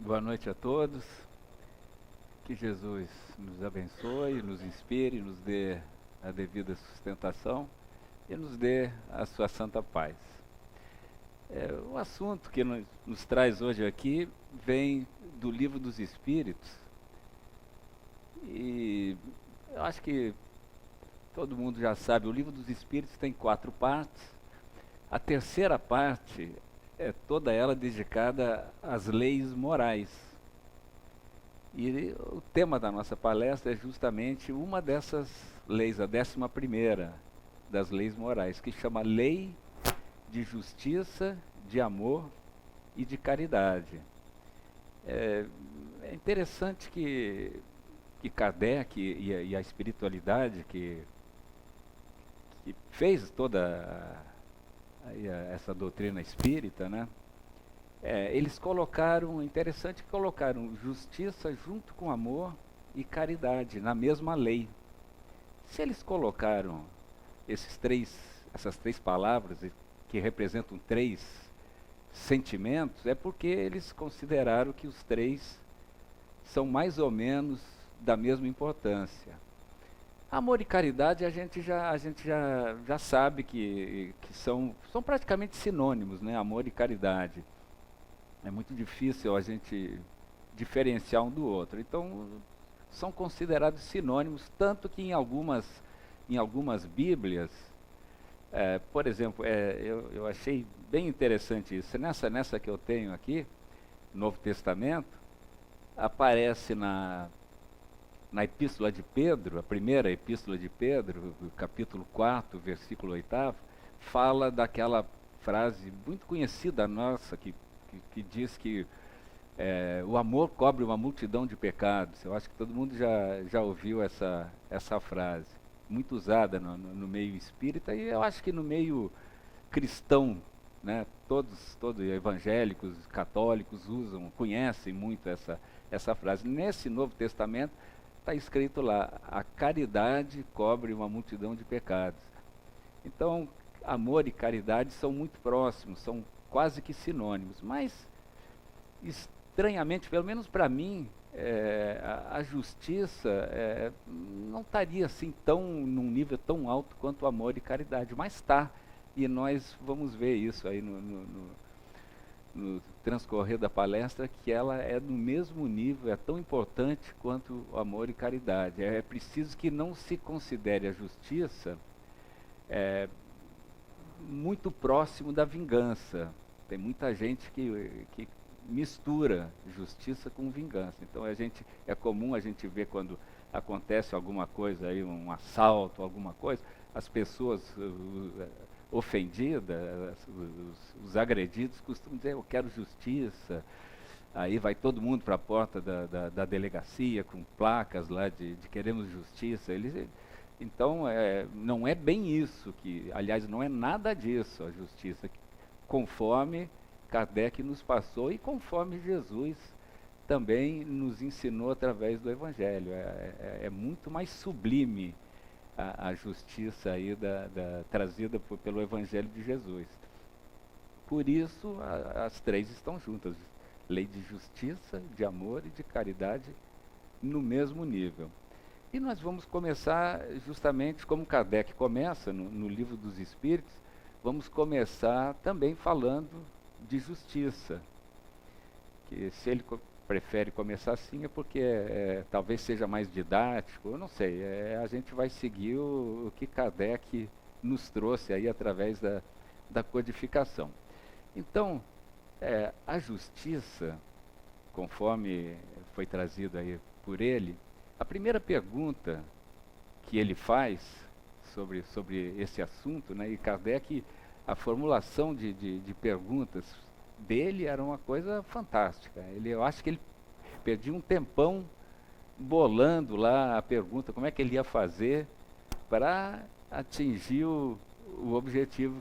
Boa noite a todos. Que Jesus nos abençoe, nos inspire, nos dê a devida sustentação e nos dê a sua santa paz. O assunto que nos traz hoje aqui vem do Livro dos Espíritos e eu acho que todo mundo já sabe, o Livro dos Espíritos tem 4 partes. A terceira parte é toda ela dedicada às leis morais. E o tema da nossa palestra é justamente uma dessas leis, a 11ª das leis morais, que chama Lei de Justiça, de Amor e de Caridade. É interessante que Kardec e a espiritualidade que fez toda essa doutrina espírita, né? Eles colocaram, interessante que colocaram justiça junto com amor e caridade na mesma lei. Se eles colocaram essas três palavras que representam 3 sentimentos, é porque eles consideraram que os 3 são mais ou menos da mesma importância. Amor e caridade a gente já sabe que são praticamente sinônimos, né? Amor e caridade. É muito difícil a gente diferenciar um do outro. Então, são considerados sinônimos, tanto que em algumas Bíblias, por exemplo, eu achei bem interessante isso. Nessa que eu tenho aqui, Novo Testamento, aparece na Epístola de Pedro, a primeira Epístola de Pedro, capítulo 4, versículo 8, fala daquela frase muito conhecida nossa, que diz que o amor cobre uma multidão de pecados. Eu acho que todo mundo já ouviu essa frase, muito usada no meio espírita, e eu acho que no meio cristão, né, todos evangélicos, católicos conhecem muito essa frase. Nesse Novo Testamento está escrito lá: a caridade cobre uma multidão de pecados. Então, amor e caridade são muito próximos, são quase que sinônimos, mas estranhamente, pelo menos para mim, a justiça não estaria assim num nível tão alto quanto o amor e caridade, mas está, e nós vamos ver isso aí no transcorrer da palestra, que ela é do mesmo nível, é tão importante quanto o amor e caridade. É preciso que não se considere a justiça muito próximo da vingança. Tem muita gente que mistura justiça com vingança. Então é comum a gente ver quando acontece alguma coisa aí, um assalto, alguma coisa, as pessoas ofendidas, os agredidos costumam dizer: eu quero justiça. Aí vai todo mundo para a porta da delegacia com placas lá de queremos justiça. Então, não é bem isso, aliás, não é nada disso a justiça, conforme Kardec nos passou e conforme Jesus também nos ensinou através do Evangelho. É muito mais sublime a justiça aí trazida pelo Evangelho de Jesus. Por isso, as 3 estão juntas: lei de justiça, de amor e de caridade no mesmo nível. E nós vamos começar justamente como Kardec começa no Livro dos Espíritos. Vamos começar também falando de justiça, que se ele prefere começar assim é porque talvez seja mais didático, eu não sei. A gente vai seguir o que Kardec nos trouxe aí através da codificação. Então, a justiça, conforme foi trazido aí por ele, a primeira pergunta que ele faz sobre esse assunto, né, e Kardec, a formulação de perguntas dele era uma coisa fantástica. Eu acho que ele perdia um tempão bolando lá a pergunta, como é que ele ia fazer para atingir o objetivo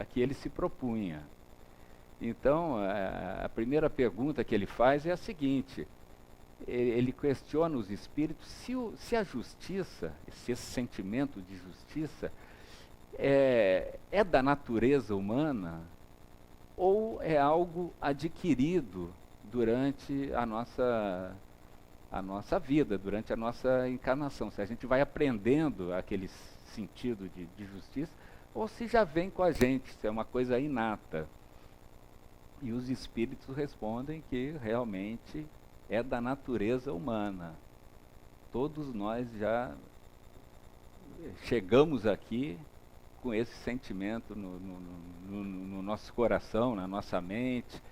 a que ele se propunha. Então, a primeira pergunta que ele faz é a seguinte: ele questiona os espíritos se a justiça, se esse sentimento de justiça é da natureza humana ou é algo adquirido durante a nossa vida, durante a nossa encarnação. Se a gente vai aprendendo aquele sentido de justiça, ou se já vem com a gente, se é uma coisa inata. E os espíritos respondem que realmente é da natureza humana. Todos nós já chegamos aqui com esse sentimento no nosso coração, na nossa mente,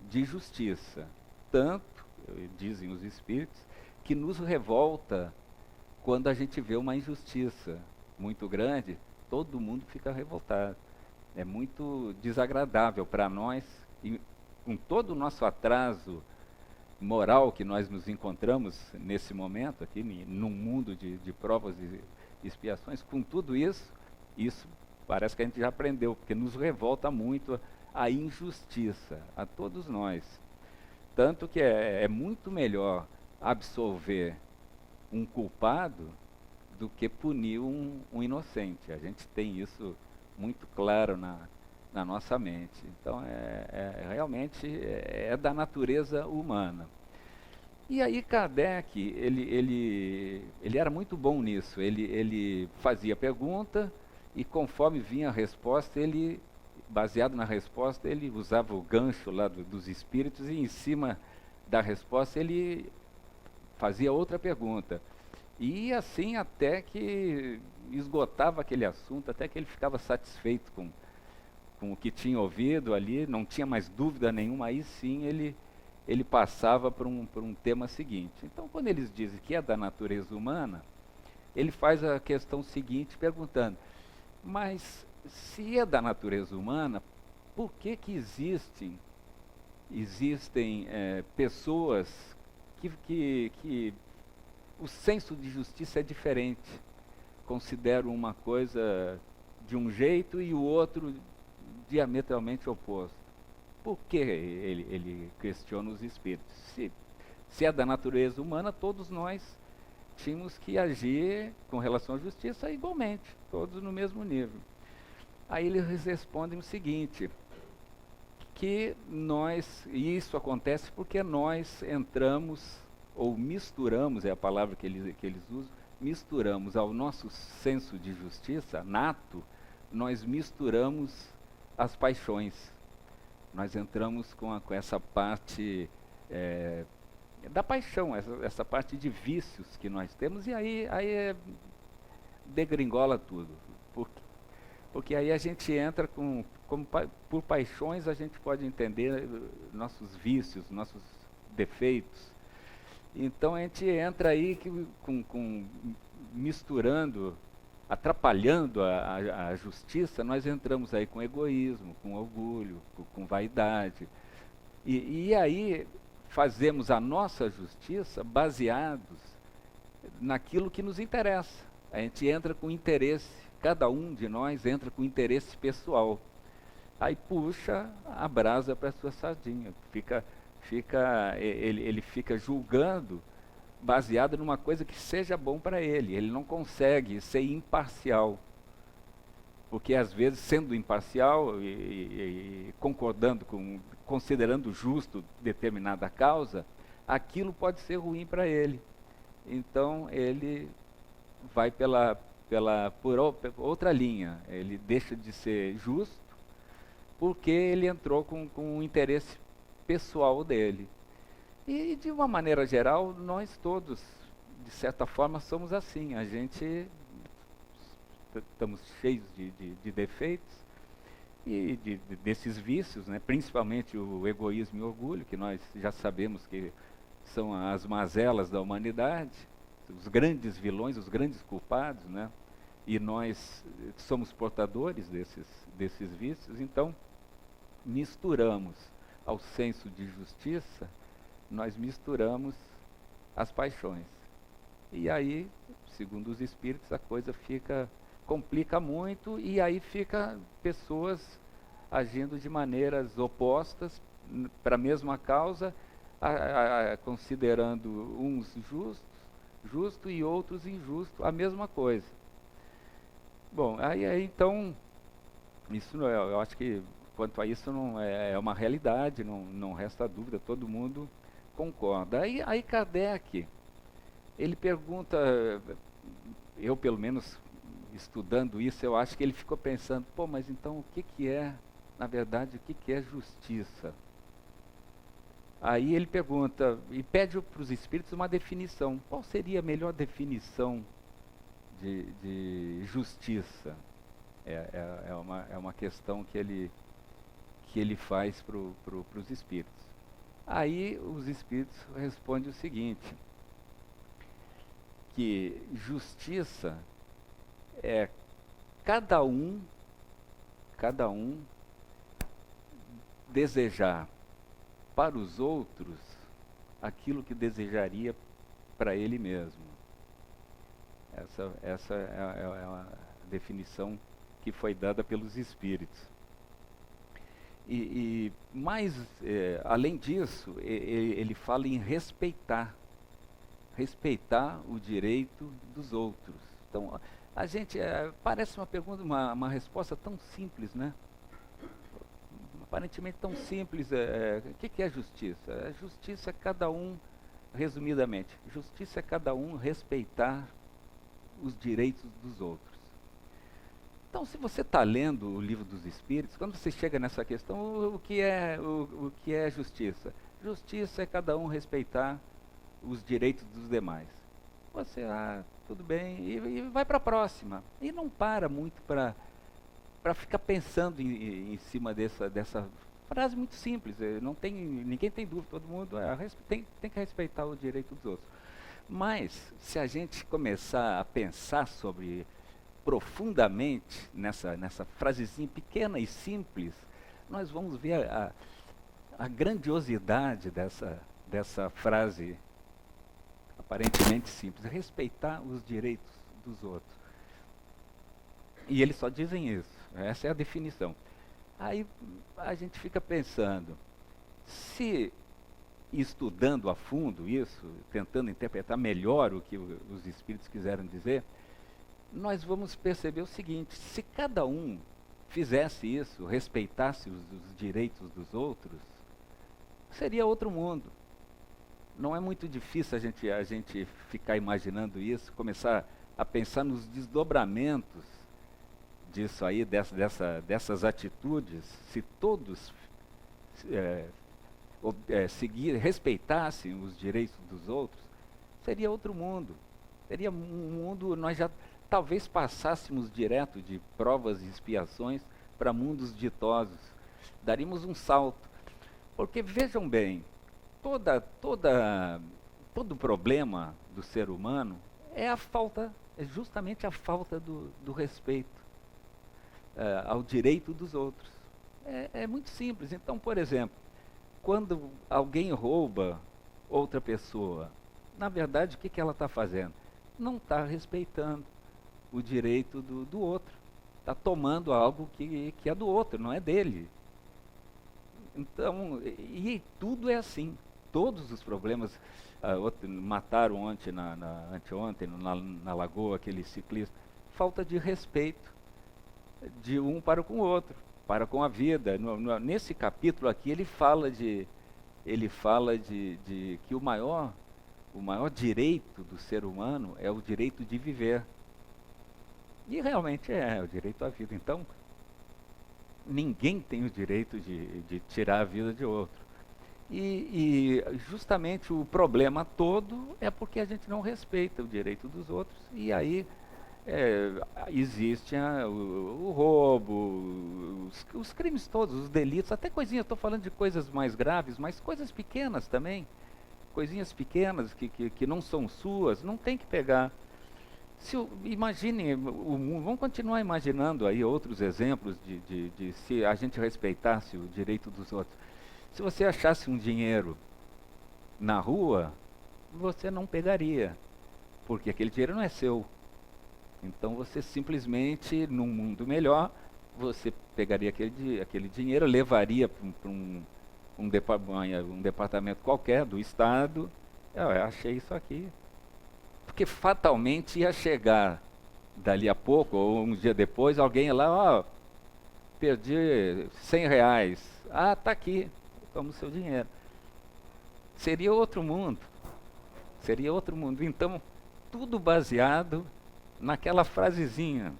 de justiça. Tanto, dizem os espíritos, que nos revolta quando a gente vê uma injustiça muito grande, todo mundo fica revoltado. É muito desagradável para nós, e com todo o nosso atraso moral que nós nos encontramos nesse momento, aqui num mundo de provas e expiações, com tudo isso parece que a gente já aprendeu, porque nos revolta muito a injustiça, a todos nós. Tanto que é muito melhor absolver um culpado do que punir um inocente. A gente tem isso muito claro na nossa mente. Então, realmente é da natureza humana. E aí Kardec, ele era muito bom nisso. Ele fazia pergunta e conforme vinha a resposta, baseado na resposta, ele usava o gancho lá dos espíritos e em cima da resposta ele fazia outra pergunta. E assim até que esgotava aquele assunto, até que ele ficava satisfeito com o que tinha ouvido ali, não tinha mais dúvida nenhuma, aí sim ele passava para um tema seguinte. Então, quando eles dizem que é da natureza humana, ele faz a questão seguinte perguntando, mas se é da natureza humana, por que existem pessoas que o senso de justiça é diferente, consideram uma coisa de um jeito e o outro diametralmente oposto? Por que ele questiona os espíritos? Se é da natureza humana, todos nós tínhamos que agir com relação à justiça igualmente, todos no mesmo nível. Aí eles respondem o seguinte, que e isso acontece porque nós entramos, ou misturamos, é a palavra que eles usam, misturamos ao nosso senso de justiça, nato, nós misturamos as paixões. Nós entramos com essa parte da paixão, essa parte de vícios que nós temos, e aí degringola tudo. Porque aí a gente entra por paixões, a gente pode entender nossos vícios, nossos defeitos. Então a gente entra aí misturando, atrapalhando a justiça, nós entramos aí com egoísmo, com orgulho, com vaidade. E aí fazemos a nossa justiça baseados naquilo que nos interessa. A gente entra com interesse, cada um de nós entra com interesse pessoal. Aí puxa a brasa para a sua sardinha. Ele fica julgando baseado numa coisa que seja bom para ele. Ele não consegue ser imparcial. Porque às vezes, sendo imparcial e considerando justo determinada causa, aquilo pode ser ruim para ele. Então ele vai por outra linha. Ele deixa de ser justo porque ele entrou com o interesse pessoal dele. E de uma maneira geral, nós todos, de certa forma, somos assim. A gente estamos cheios de defeitos e desses vícios, né? Principalmente o egoísmo e o orgulho, que nós já sabemos que são as mazelas da humanidade, os grandes vilões, os grandes culpados, né? E nós somos portadores desses vícios. Então, misturamos ao senso de justiça, nós misturamos as paixões. E aí, segundo os espíritos, a coisa complica muito, e aí fica pessoas agindo de maneiras opostas para a mesma causa, considerando uns justo e outros injusto, a mesma coisa. Bom, aí então, isso eu acho que quanto a isso não é uma realidade, não resta dúvida, todo mundo concorda. Aí Kardec, ele pergunta, eu pelo menos estudando isso, eu acho que ele ficou pensando, pô, mas então o que é, na verdade, o que é justiça? Aí ele pergunta, e pede para os espíritos uma definição. Qual seria a melhor definição de justiça? É uma questão que ele faz para os espíritos. Aí os espíritos respondem o seguinte, que justiça é cada um desejar para os outros aquilo que desejaria para ele mesmo. Essa é a definição que foi dada pelos espíritos. Mas, além disso, ele fala em respeitar o direito dos outros. Então, a gente, parece uma pergunta, uma resposta tão simples, né? Aparentemente tão simples. O que é justiça? A justiça é cada um, resumidamente, justiça é cada um respeitar os direitos dos outros. Então, se você está lendo o Livro dos Espíritos, quando você chega nessa questão, o que é justiça? Justiça é cada um respeitar os direitos dos demais. Você, tudo bem, e vai para a próxima. E não para muito para ficar pensando em cima dessa frase muito simples. Ninguém tem dúvida, todo mundo tem que respeitar o direito dos outros. Mas, se a gente começar a pensar profundamente nessa frasezinha pequena e simples, nós vamos ver a grandiosidade dessa frase aparentemente simples, respeitar os direitos dos outros. E eles só dizem isso, essa é a definição. Aí a gente fica pensando, se estudando a fundo isso, tentando interpretar melhor o que os espíritos quiseram dizer, nós vamos perceber o seguinte, se cada um fizesse isso, respeitasse os direitos dos outros, seria outro mundo. Não é muito difícil a gente ficar imaginando isso, começar a pensar nos desdobramentos disso aí, dessas atitudes, se todos respeitassem os direitos dos outros, seria outro mundo. Seria um mundo, nós já talvez passássemos direto de provas e expiações para mundos ditosos. Daríamos um salto. Porque vejam bem, todo problema do ser humano é justamente a falta do respeito ao direito dos outros. É muito simples. Então, por exemplo, quando alguém rouba outra pessoa, na verdade, o que ela está fazendo? Não está respeitando o direito do outro. Está tomando algo que é do outro, não é dele. Então, e tudo é assim. Todos os problemas, mataram anteontem na lagoa aquele ciclista, falta de respeito de um para com o outro, para com a vida. Nesse capítulo aqui ele fala de que o maior direito do ser humano é o direito de viver. E realmente é o direito à vida. Então, ninguém tem o direito de tirar a vida de outro. E justamente o problema todo é porque a gente não respeita o direito dos outros. E aí existe o roubo, os crimes todos, os delitos, até coisinhas, estou falando de coisas mais graves, mas coisas pequenas também. Coisinhas pequenas que não são suas, não tem que pegar. Imagine o mundo, vamos continuar imaginando aí outros exemplos de se a gente respeitasse o direito dos outros. Se você achasse um dinheiro na rua, você não pegaria, porque aquele dinheiro não é seu. Então você simplesmente, num mundo melhor, você pegaria aquele dinheiro, levaria para um departamento qualquer do Estado. Eu achei isso aqui. Porque fatalmente ia chegar dali a pouco, ou um dia depois, alguém lá, perdi 100 reais. Ah, está aqui, toma o seu dinheiro. Seria outro mundo. Seria outro mundo. Então, tudo baseado naquela frasezinha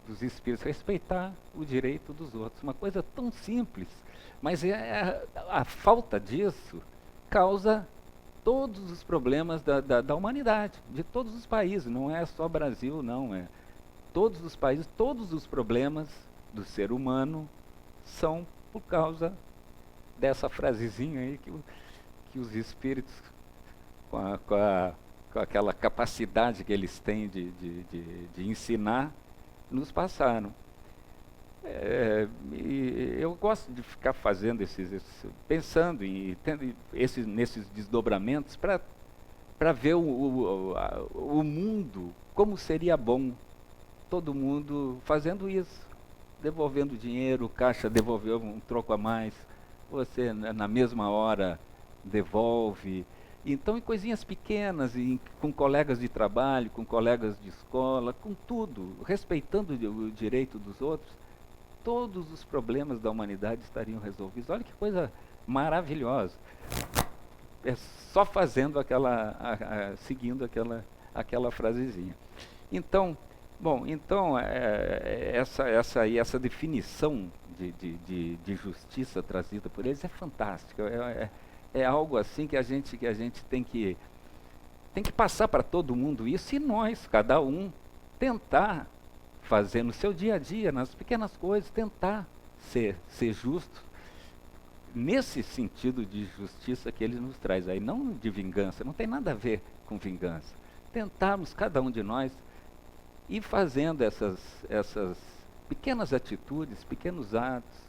dos espíritos, respeitar o direito dos outros. Uma coisa tão simples, mas a falta disso causa todos os problemas da humanidade, de todos os países, não é só Brasil, não, é todos os países, todos os problemas do ser humano são por causa dessa frasezinha aí que os espíritos, com aquela capacidade que eles têm de ensinar, nos passaram. E eu gosto de ficar fazendo pensando e tendo nesses desdobramentos para ver o mundo, como seria bom todo mundo fazendo isso, devolvendo dinheiro, o caixa devolveu um troco a mais, você na mesma hora devolve. Então, em coisinhas pequenas, com colegas de trabalho, com colegas de escola, com tudo, respeitando o direito dos outros, todos os problemas da humanidade estariam resolvidos. Olha que coisa maravilhosa. É só fazendo seguindo aquela frasezinha. Então, essa definição de justiça trazida por eles é fantástica. É algo assim que a gente tem que passar para todo mundo isso, e nós, cada um, tentar fazer no seu dia a dia, nas pequenas coisas, tentar ser justo, nesse sentido de justiça que ele nos traz aí, não de vingança, não tem nada a ver com vingança. Tentarmos, cada um de nós, ir fazendo essas pequenas atitudes, pequenos atos,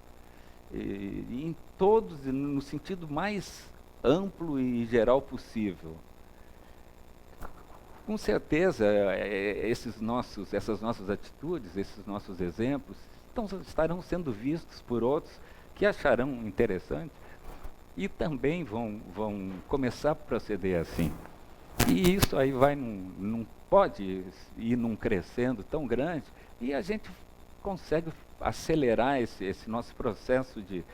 em todos, no sentido mais amplo e geral possível. Com certeza, essas nossas atitudes, esses nossos exemplos, estarão sendo vistos por outros que acharão interessante e também vão começar a proceder assim. E isso aí não pode ir num crescendo tão grande, e a gente consegue acelerar esse nosso processo de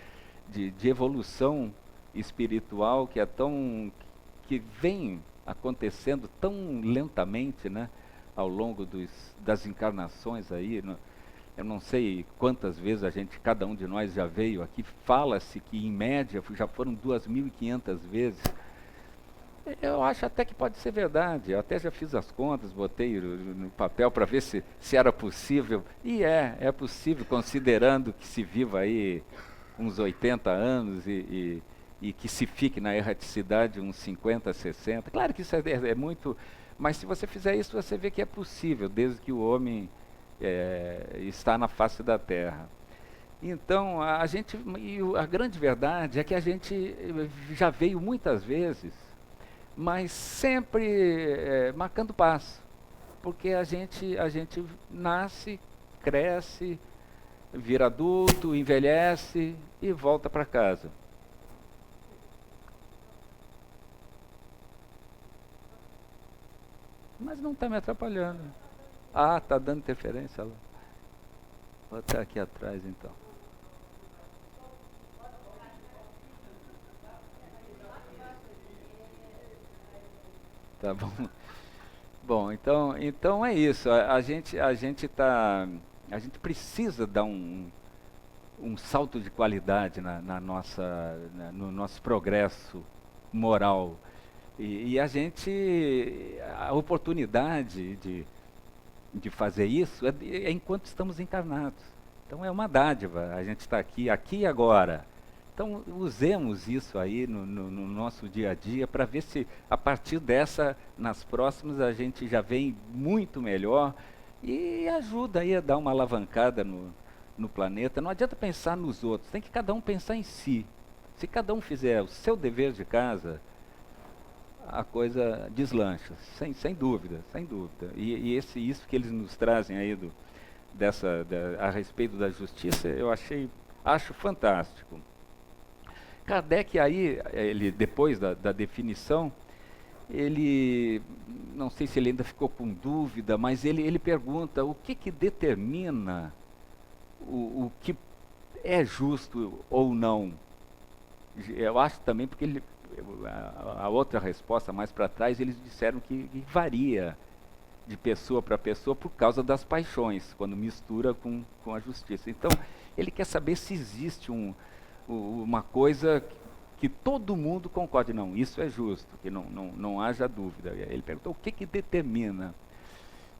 evolução espiritual que vem acontecendo tão lentamente, né, ao longo das encarnações aí. Eu não sei quantas vezes cada um de nós já veio aqui, fala-se que em média já foram 2.500 vezes. Eu acho até que pode ser verdade, eu até já fiz as contas, botei no papel para ver se era possível, e é possível, considerando que se viva aí uns 80 anos e que se fique na erraticidade uns 50, 60. Claro que isso é muito, mas se você fizer isso, você vê que é possível, desde que o homem está na face da Terra. Então, a grande verdade é que a gente já veio muitas vezes, mas sempre marcando passo, porque a gente nasce, cresce, vira adulto, envelhece e volta para casa. Mas não está me atrapalhando. Ah, está dando interferência lá. Vou até aqui atrás então. Tá bom. Bom, então é isso. A gente precisa dar um salto de qualidade no nosso progresso moral. E a oportunidade de fazer isso é enquanto estamos encarnados. Então é uma dádiva, a gente está aqui e agora. Então usemos isso aí no nosso dia a dia para ver se a partir nas próximas a gente já vem muito melhor e ajuda aí a dar uma alavancada no planeta. Não adianta pensar nos outros, tem que cada um pensar em si. Se cada um fizer o seu dever de casa, a coisa deslancha, sem dúvida, sem dúvida. E isso que eles nos trazem aí a respeito da justiça, acho fantástico. Kardec aí, depois da definição, não sei se ele ainda ficou com dúvida, mas ele pergunta o que determina o que é justo ou não. Eu acho também porque a outra resposta mais para trás, eles disseram que varia de pessoa para pessoa por causa das paixões, quando mistura com a justiça. Então, ele quer saber se existe uma coisa que todo mundo concorde. Não, isso é justo, que não haja dúvida. Ele perguntou o que determina.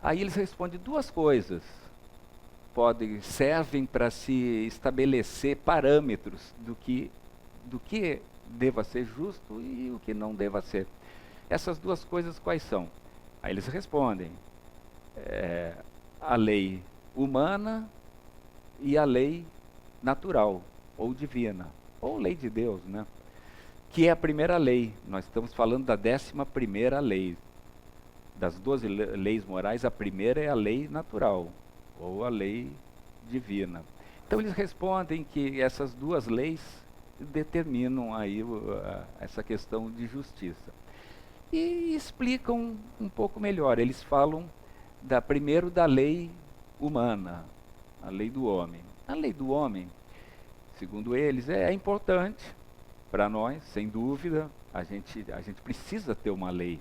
Aí eles respondem duas coisas. Servem para se estabelecer parâmetros do que deva ser justo e o que não deva ser. Essas duas coisas quais são? Aí eles respondem, a lei humana e a lei natural, ou divina, ou lei de Deus, né? Que é a primeira lei. Nós estamos falando da 11ª lei. Das 12 leis morais, a primeira é a lei natural, ou a lei divina. Então eles respondem que essas duas leis determinam aí essa questão de justiça. E explicam um pouco melhor. Eles falam primeiro da lei humana, a lei do homem. A lei do homem, segundo eles, é importante para nós, sem dúvida. A gente precisa ter uma lei.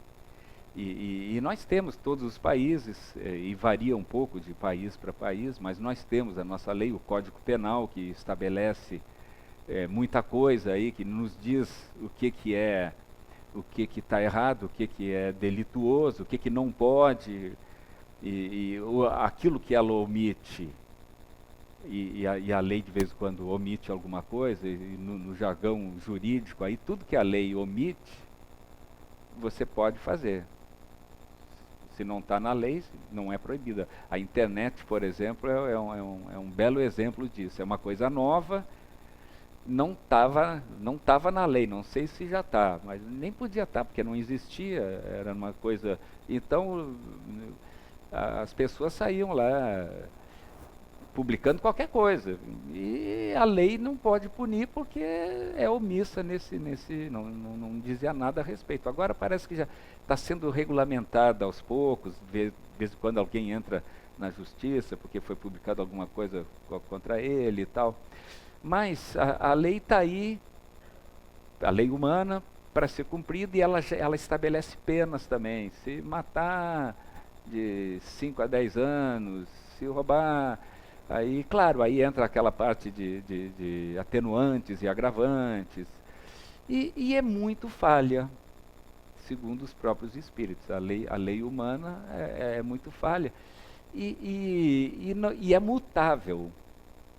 E nós temos todos os países, e varia um pouco de país para país, mas nós temos a nossa lei, o Código Penal, que estabelece muita coisa aí, que nos diz o que está errado, o que é delituoso, o que não pode, aquilo que ela omite, e a lei de vez em quando omite alguma coisa, e no jargão jurídico, aí tudo que a lei omite, você pode fazer. Se não está na lei, não é proibida. A internet, por exemplo, é um belo exemplo disso. É uma coisa nova, não estava na lei, não sei se já está, mas nem podia estar, porque não existia, era uma coisa... Então, as pessoas saíam lá publicando qualquer coisa, e a lei não pode punir porque é omissa não dizia nada a respeito. Agora parece que já está sendo regulamentada aos poucos, de vez em quando alguém entra na justiça porque foi publicado alguma coisa contra ele e tal. Mas a lei está aí, a lei humana, para ser cumprida, e ela estabelece penas também. Se matar de 5 a 10 anos, se roubar... Aí, claro, aí entra aquela parte de atenuantes e agravantes. E é muito falha, segundo os próprios espíritos. A lei humana é muito falha. E é mutável.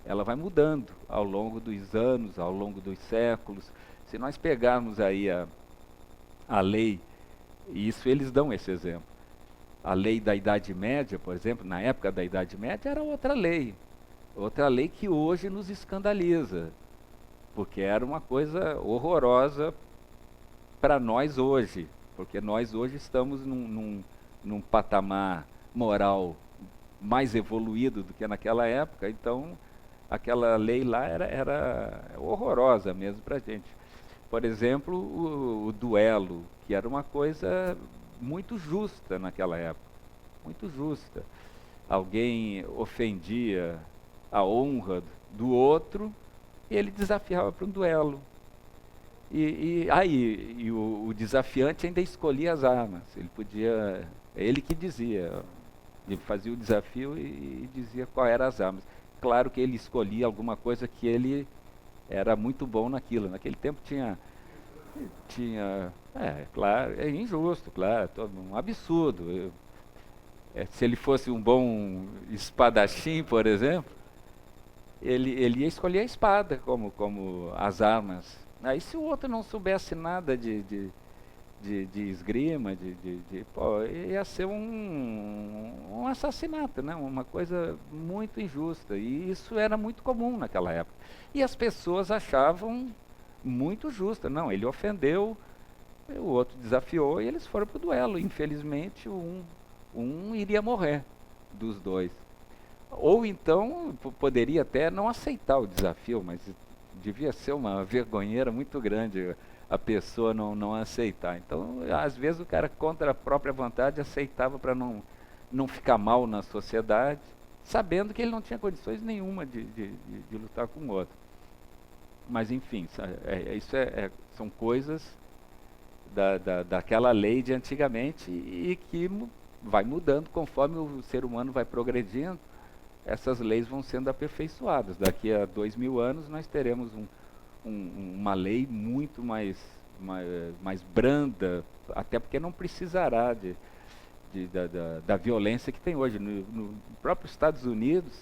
Ela vai mudando ao longo dos anos, ao longo dos séculos. Se nós pegarmos aí a lei, e isso eles dão esse exemplo. A lei da Idade Média, por exemplo, na época da Idade Média era outra lei que hoje nos escandaliza, porque era uma coisa horrorosa para nós hoje, porque nós hoje estamos num patamar moral mais evoluído do que naquela época, então aquela lei lá era horrorosa mesmo para a gente. Por exemplo, o duelo, que era uma coisa muito justa naquela época, muito justa. Alguém ofendia a honra do outro, e ele desafiava para um duelo. O desafiante ainda escolhia as armas. Ele que dizia, ele fazia o desafio e dizia qual eram as armas. Claro que ele escolhia alguma coisa que ele era muito bom naquilo. Naquele tempo tinha claro, é injusto, claro, um absurdo. Se ele fosse um bom espadachim, por exemplo, ele ia escolher a espada como as armas. Aí se o outro não soubesse nada de esgrima, ia ser um assassinato, né? Uma coisa muito injusta. E isso era muito comum naquela época. E as pessoas achavam muito justa. Não, ele ofendeu, o outro desafiou e eles foram para o duelo. Infelizmente, um iria morrer dos dois. Ou então, poderia até não aceitar o desafio, mas devia ser uma vergonheira muito grande a pessoa não aceitar. Então, às vezes o cara, contra a própria vontade, aceitava para não ficar mal na sociedade sabendo que ele não tinha condições nenhuma de lutar com o outro. Mas enfim, são coisas daquela lei de antigamente e que vai mudando conforme o ser humano vai progredindo. Essas leis vão sendo aperfeiçoadas. Daqui a 2000 anos nós teremos uma lei muito mais branda, até porque não precisará da violência que tem hoje. No próprio Estados Unidos,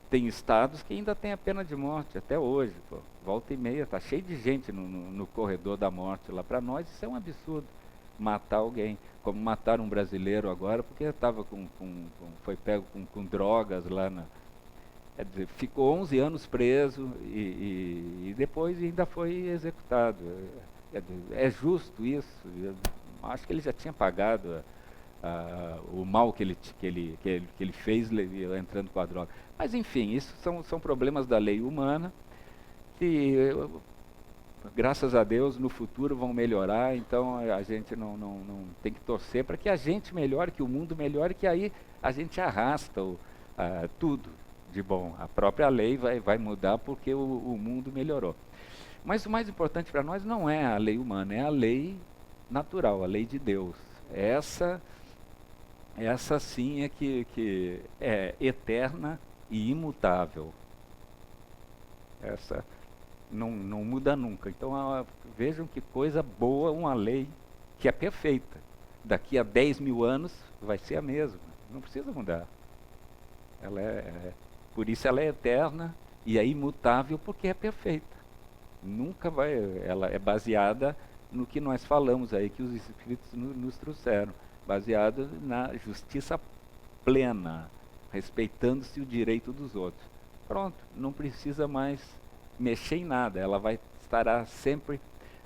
tem estados que ainda têm a pena de morte, até hoje. Pô. Volta e meia, está cheio de gente no corredor da morte lá. Para nós isso é um absurdo, matar alguém. Como mataram um brasileiro agora, porque foi pego com drogas lá quer dizer, ficou 11 anos preso e depois ainda foi executado. É justo isso? Eu acho que ele já tinha pagado o mal que ele fez entrando com a droga. Mas enfim, isso são problemas da lei humana que, graças a Deus, no futuro vão melhorar. Então a gente não tem que torcer para que a gente melhore, que o mundo melhore, que aí a gente arrasta tudo de bom. A própria lei vai mudar porque o mundo melhorou. Mas o mais importante para nós não é a lei humana, é a lei natural, a lei de Deus. Essa sim é que é eterna e imutável. Essa não muda nunca. Então vejam que coisa boa uma lei que é perfeita. Daqui a 10 mil anos vai ser a mesma. Não precisa mudar. Por isso ela é eterna e é imutável porque é perfeita. Nunca vai. Ela é baseada no que nós falamos aí, que os Espíritos nos trouxeram. Baseado na justiça plena, respeitando-se o direito dos outros. Pronto, não precisa mais mexer em nada, ela estará sempre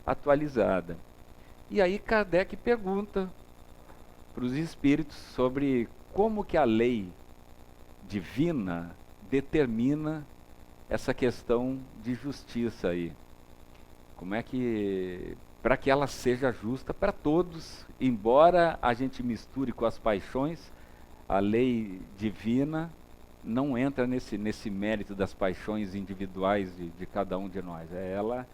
atualizada. E aí Kardec pergunta para os espíritos sobre como que a lei divina determina essa questão de justiça aí. Como é que, para que ela seja justa para todos, embora a gente misture com as paixões, a lei divina não entra nesse mérito das paixões individuais de cada um de nós. Ela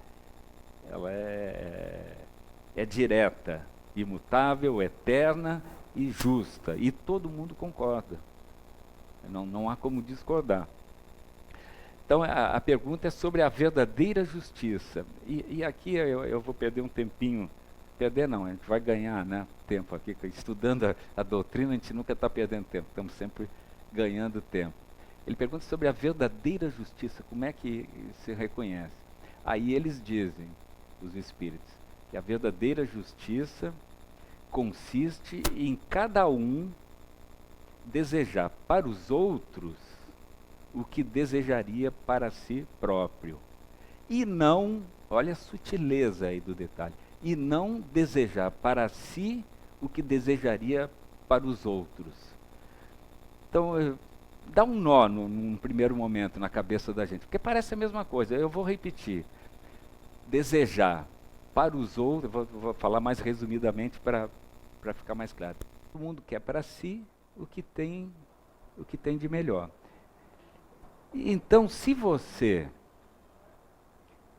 é direta, imutável, eterna e justa. E todo mundo concorda. Não há como discordar. Então a pergunta é sobre a verdadeira justiça. E aqui eu vou perder um tempinho. Perder não, a gente vai ganhar, né, tempo aqui. Estudando a doutrina, a gente nunca está perdendo tempo. Estamos sempre ganhando tempo. Ele pergunta sobre a verdadeira justiça. Como é que se reconhece? Aí eles dizem, os espíritos, que a verdadeira justiça consiste em cada um desejar para os outros o que desejaria para si próprio. E não, olha a sutileza aí do detalhe, e não desejar para si o que desejaria para os outros. Então, dá um nó num primeiro momento na cabeça da gente, porque parece a mesma coisa. Eu vou repetir. Desejar para os outros, vou falar mais resumidamente para ficar mais claro. Todo mundo quer para si o que tem de melhor. Então, se você,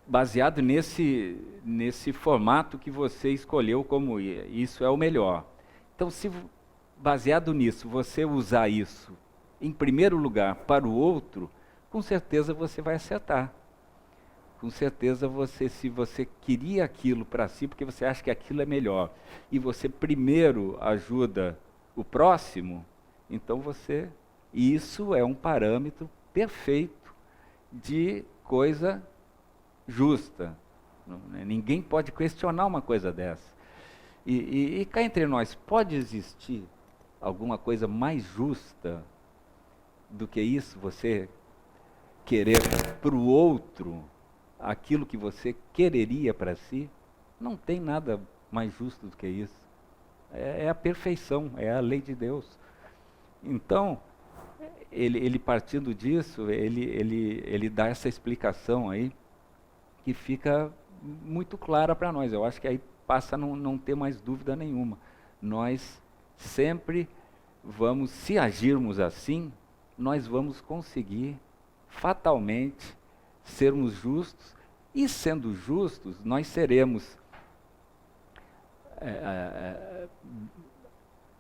baseado nesse formato que você escolheu como isso é o melhor, então se baseado nisso, você usar isso em primeiro lugar para o outro, com certeza você vai acertar. Com certeza se você queria aquilo para si, porque você acha que aquilo é melhor, e você primeiro ajuda o próximo, então isso é um parâmetro perfeito de coisa justa. Ninguém pode questionar uma coisa dessa. E cá entre nós, pode existir alguma coisa mais justa do que isso? Você querer para o outro aquilo que você quereria para si? Não tem nada mais justo do que isso. É a perfeição, é a lei de Deus. Então, ele partindo disso, ele dá essa explicação aí, que fica muito clara para nós. Eu acho que aí passa a não ter mais dúvida nenhuma. Nós sempre vamos, se agirmos assim, nós vamos conseguir fatalmente sermos justos, e sendo justos, nós seremos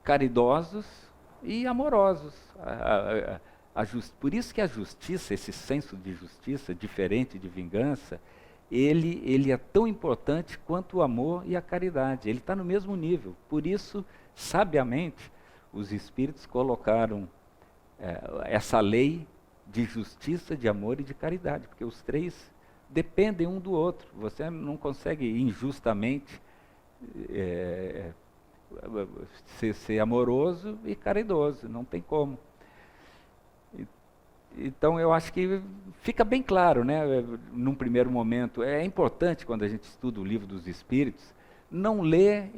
caridosos e amorosos. Por isso que a justiça, esse senso de justiça, diferente de vingança, ele é tão importante quanto o amor e a caridade. Ele está no mesmo nível. Por isso, sabiamente, os Espíritos colocaram essa lei de justiça, de amor e de caridade, porque os três dependem um do outro. Você não consegue injustamente ser amoroso e caridoso, não tem como. Então eu acho que fica bem claro, né, num primeiro momento. É importante, quando a gente estuda o Livro dos Espíritos, não ler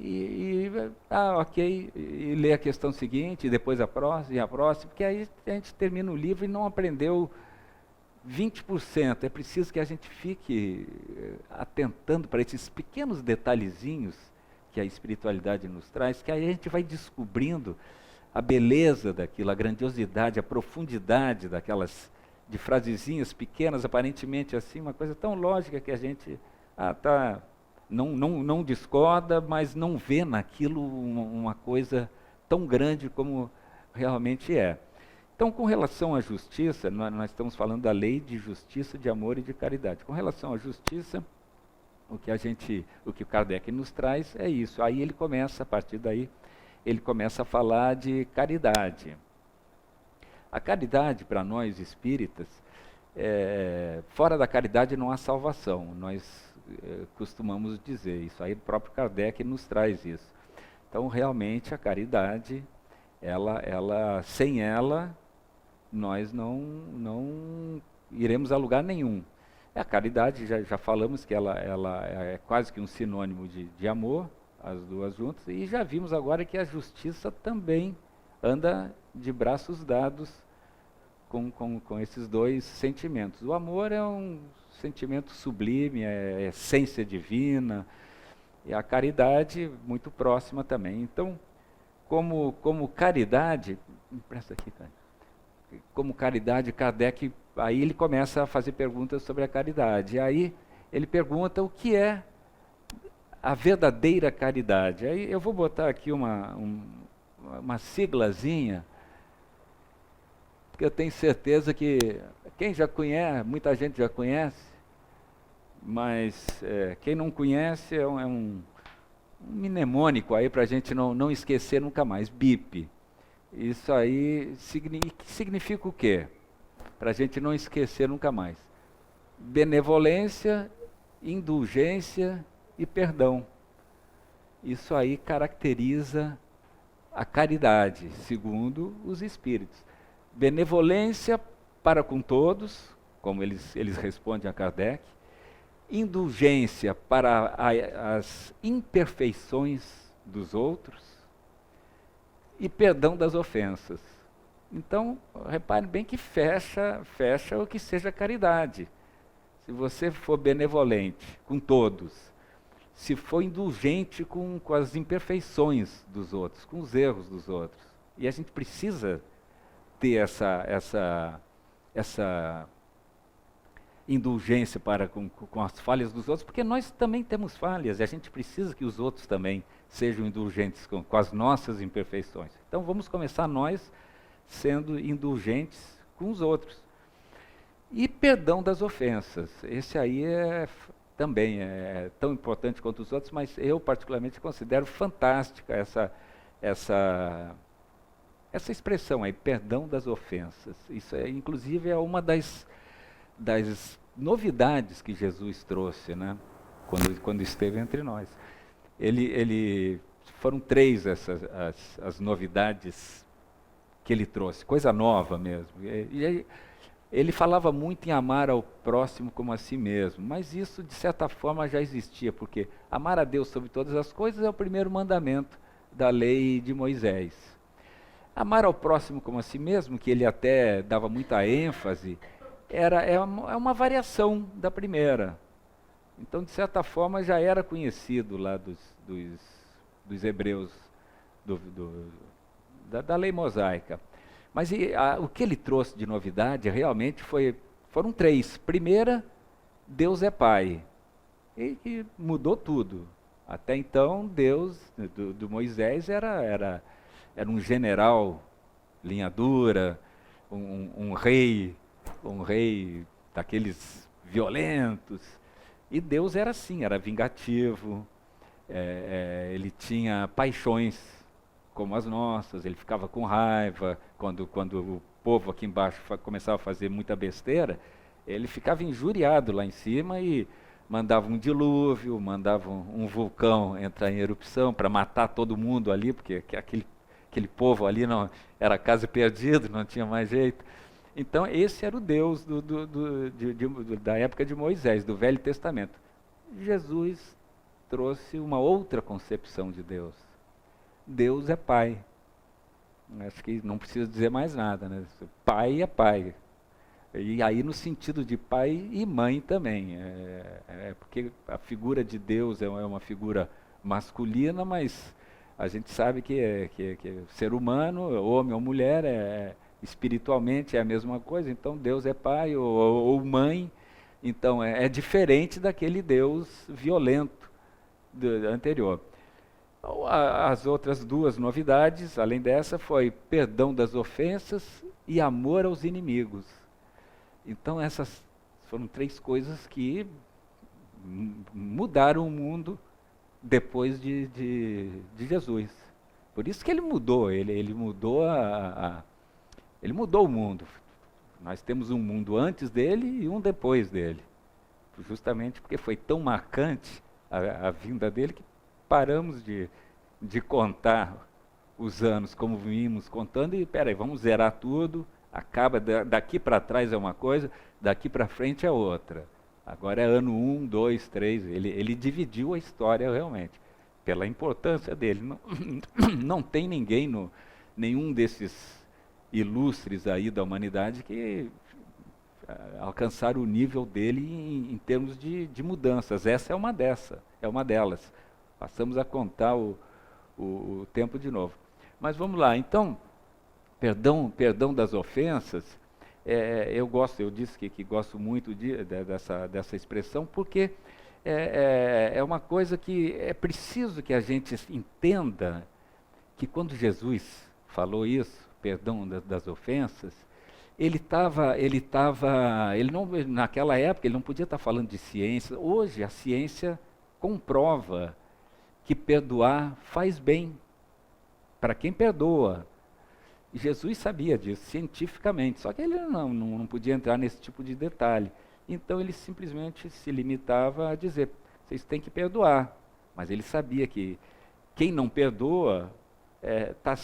ok, e ler a questão seguinte, e depois a próxima, e a próxima, porque aí a gente termina o livro e não aprendeu 20%. É preciso que a gente fique atentando para esses pequenos detalhezinhos que a espiritualidade nos traz, que aí a gente vai descobrindo a beleza daquilo, a grandiosidade, a profundidade daquelas, de frasezinhas pequenas, aparentemente assim, uma coisa tão lógica que a gente não discorda, mas não vê naquilo uma coisa tão grande como realmente é. Então, com relação à justiça, nós estamos falando da lei de justiça, de amor e de caridade. Com relação à justiça, o que o Kardec nos traz é isso. Aí ele começa, a partir daí, ele começa a falar de caridade. A caridade, para nós espíritas, fora da caridade não há salvação. Nós costumamos dizer isso. Aí o próprio Kardec nos traz isso. Então, realmente, a caridade, sem ela, nós não iremos a lugar nenhum. A caridade, já falamos que ela é quase que um sinônimo de amor, as duas juntas, e já vimos agora que a justiça também anda de braços dados com esses dois sentimentos. O amor é um sentimento sublime, é essência divina, e a caridade muito próxima também. Então, como caridade, presta aqui, cara. Como caridade, Kardec, aí ele começa a fazer perguntas sobre a caridade. E aí ele pergunta o que é a verdadeira caridade. Aí eu vou botar aqui uma siglazinha, porque eu tenho certeza que quem já conhece, muita gente já conhece, mas quem não conhece é um mnemônico aí para a gente não esquecer nunca mais. BIP. Isso aí significa o quê? Para a gente não esquecer nunca mais. Benevolência, indulgência e perdão. Isso aí caracteriza a caridade, segundo os Espíritos. Benevolência para com todos, como eles respondem a Kardec. Indulgência para as imperfeições dos outros. E perdão das ofensas. Então, repare bem que fecha o que seja caridade. Se você for benevolente com todos, se for indulgente com as imperfeições dos outros, com os erros dos outros. E a gente precisa ter essa indulgência para com as falhas dos outros, porque nós também temos falhas, e a gente precisa que os outros também sejam indulgentes com as nossas imperfeições. Então vamos começar nós sendo indulgentes com os outros. E perdão das ofensas. Esse aí também é tão importante quanto os outros, mas eu particularmente considero fantástica essa expressão aí, perdão das ofensas. Isso inclusive é uma das novidades que Jesus trouxe, né? Quando esteve entre nós. Foram três as novidades que ele trouxe, coisa nova mesmo. Ele falava muito em amar ao próximo como a si mesmo, mas isso de certa forma já existia, porque amar a Deus sobre todas as coisas é o primeiro mandamento da lei de Moisés. Amar ao próximo como a si mesmo, que ele até dava muita ênfase, é uma variação da primeira. Então, de certa forma, já era conhecido lá dos hebreus, da lei mosaica. Mas o que ele trouxe de novidade realmente foram três. Primeira, Deus é Pai. E que mudou tudo. Até então, Deus, do Moisés, era um general, linha dura, um rei daqueles violentos. E Deus era assim, era vingativo, ele tinha paixões como as nossas, ele ficava com raiva, quando o povo aqui embaixo começava a fazer muita besteira, ele ficava injuriado lá em cima e mandava um dilúvio, mandava um vulcão entrar em erupção para matar todo mundo ali, porque aquele povo ali não era caso perdido, não tinha mais jeito. Então esse era o Deus da época de Moisés, do Velho Testamento. Jesus trouxe uma outra concepção de Deus. Deus é Pai. Acho que não precisa dizer mais nada, né? Pai é Pai. E aí no sentido de pai e mãe também. Porque a figura de Deus é uma figura masculina, mas a gente sabe que ser humano, homem ou mulher, espiritualmente é a mesma coisa. Então Deus é pai ou mãe. Então é diferente daquele Deus violento anterior. As outras duas novidades, além dessa, foi perdão das ofensas e amor aos inimigos. Então essas foram três coisas que mudaram o mundo depois de Jesus. Por isso que ele mudou, ele mudou ele mudou o mundo. Nós temos um mundo antes dele e um depois dele. Justamente porque foi tão marcante a vinda dele que paramos de contar os anos como vimos contando e peraí, vamos zerar tudo. Acaba, daqui para trás é uma coisa, daqui para frente é outra. Agora é ano 1, 2, 3. Ele dividiu a história realmente, pela importância dele. Não tem ninguém, nenhum desses ilustres aí da humanidade que alcançaram o nível dele em termos de mudanças. Essa é uma delas. Passamos a contar o tempo de novo. Mas vamos lá, então... Perdão das ofensas, eu disse que gosto muito dessa expressão, porque é uma coisa que é preciso que a gente entenda que quando Jesus falou isso, perdão das ofensas, naquela época ele não podia estar falando de ciência. Hoje a ciência comprova que perdoar faz bem para quem perdoa. Jesus sabia disso cientificamente, só que ele não podia entrar nesse tipo de detalhe. Então ele simplesmente se limitava a dizer, vocês têm que perdoar. Mas ele sabia que quem não perdoa está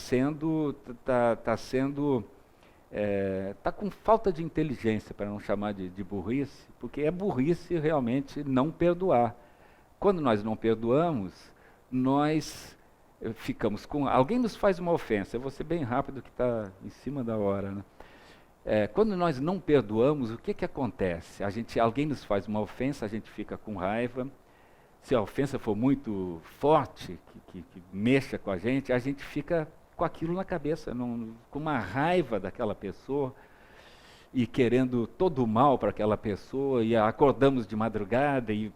com falta de inteligência, para não chamar de burrice, porque é burrice realmente não perdoar. Quando nós não perdoamos, nós... ficamos com... Alguém nos faz uma ofensa, eu vou ser bem rápido que está em cima da hora, né? Quando nós não perdoamos, o que acontece? Alguém nos faz uma ofensa, a gente fica com raiva. Se a ofensa for muito forte, que mexa com a gente fica com aquilo na cabeça, com uma raiva daquela pessoa e querendo todo o mal para aquela pessoa, e acordamos de madrugada e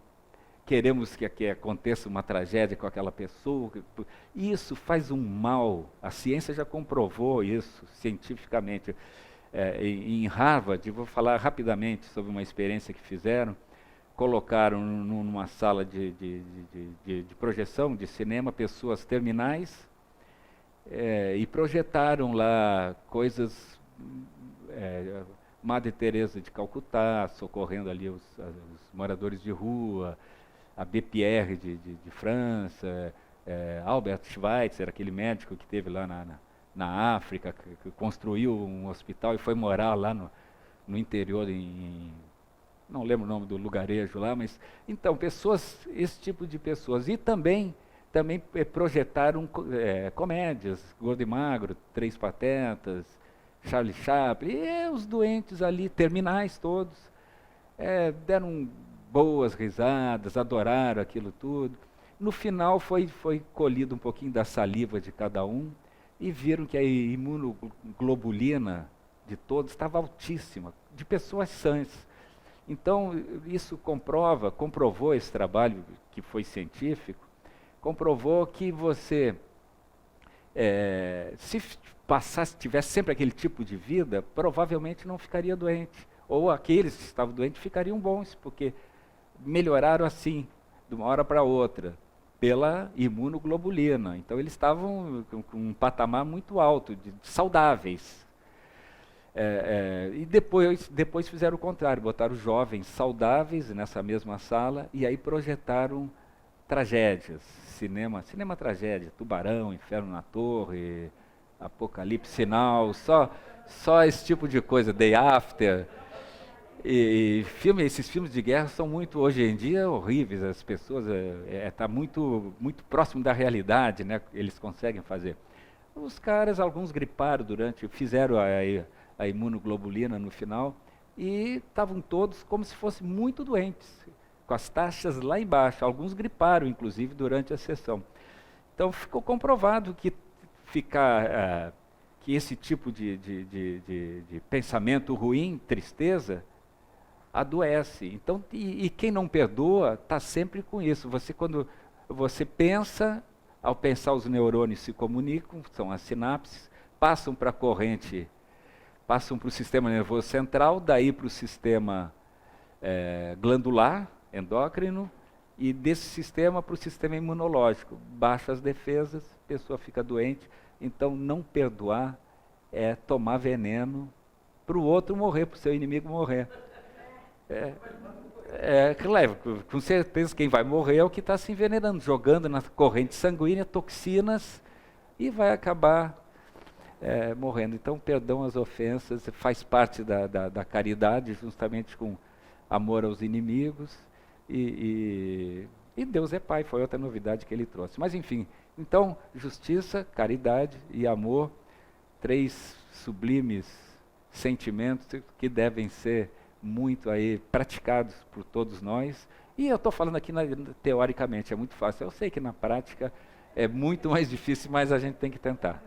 queremos que aconteça uma tragédia com aquela pessoa. Isso faz um mal. A ciência já comprovou isso cientificamente. Em Harvard, vou falar rapidamente sobre uma experiência que fizeram. Colocaram numa sala de projeção de cinema pessoas terminais e projetaram lá coisas... Madre Teresa de Calcutá, socorrendo ali os moradores de rua, a BPR de França, Albert Schweitzer, aquele médico que teve lá na África, que construiu um hospital e foi morar lá no interior, não lembro o nome do lugarejo lá, mas então, esse tipo de pessoas. E também projetaram comédias, Gordo e Magro, Três Patetas, Charlie Chaplin, e os doentes ali, terminais todos, deram boas risadas, adoraram aquilo tudo. No final foi colhido um pouquinho da saliva de cada um, e viram que a imunoglobulina de todos estava altíssima, de pessoas sãs. Então, isso comprovou esse trabalho que foi científico, comprovou que você, se tivesse sempre aquele tipo de vida, provavelmente não ficaria doente. Ou aqueles que estavam doentes ficariam bons, porque melhoraram assim, de uma hora para outra, pela imunoglobulina. Então, eles estavam com um patamar muito alto, de saudáveis. E depois fizeram o contrário, botaram jovens saudáveis nessa mesma sala e aí projetaram tragédias, cinema tragédia, Tubarão, Inferno na Torre, Apocalipse Sinal, só esse tipo de coisa, Day After. Esses filmes de guerra são muito, hoje em dia, horríveis, as pessoas, tá muito próximo da realidade, né, eles conseguem fazer. Os caras, alguns griparam fizeram a imunoglobulina no final, e estavam todos como se fossem muito doentes, com as taxas lá embaixo. Alguns griparam, inclusive, durante a sessão. Então, ficou comprovado que que esse tipo de pensamento ruim, tristeza, adoece. Então, e quem não perdoa, está sempre com isso. Quando você pensa, ao pensar os neurônios se comunicam, são as sinapses, passam para a corrente, passam para o sistema nervoso central, daí para o sistema glandular, endócrino, e desse sistema para o sistema imunológico. Baixa as defesas, a pessoa fica doente. Então, não perdoar é tomar veneno para o outro morrer, para o seu inimigo morrer. Claro, com certeza quem vai morrer é o que está se envenenando, jogando na corrente sanguínea toxinas e vai acabar morrendo. Então, perdão às ofensas faz parte da caridade, justamente com amor aos inimigos. E Deus é Pai, foi outra novidade que ele trouxe. Mas, enfim, então, justiça, caridade e amor, 3 sublimes sentimentos que devem ser muito aí praticados por todos nós. E eu estou falando aqui teoricamente, é muito fácil. Eu sei que na prática é muito mais difícil, mas a gente tem que tentar.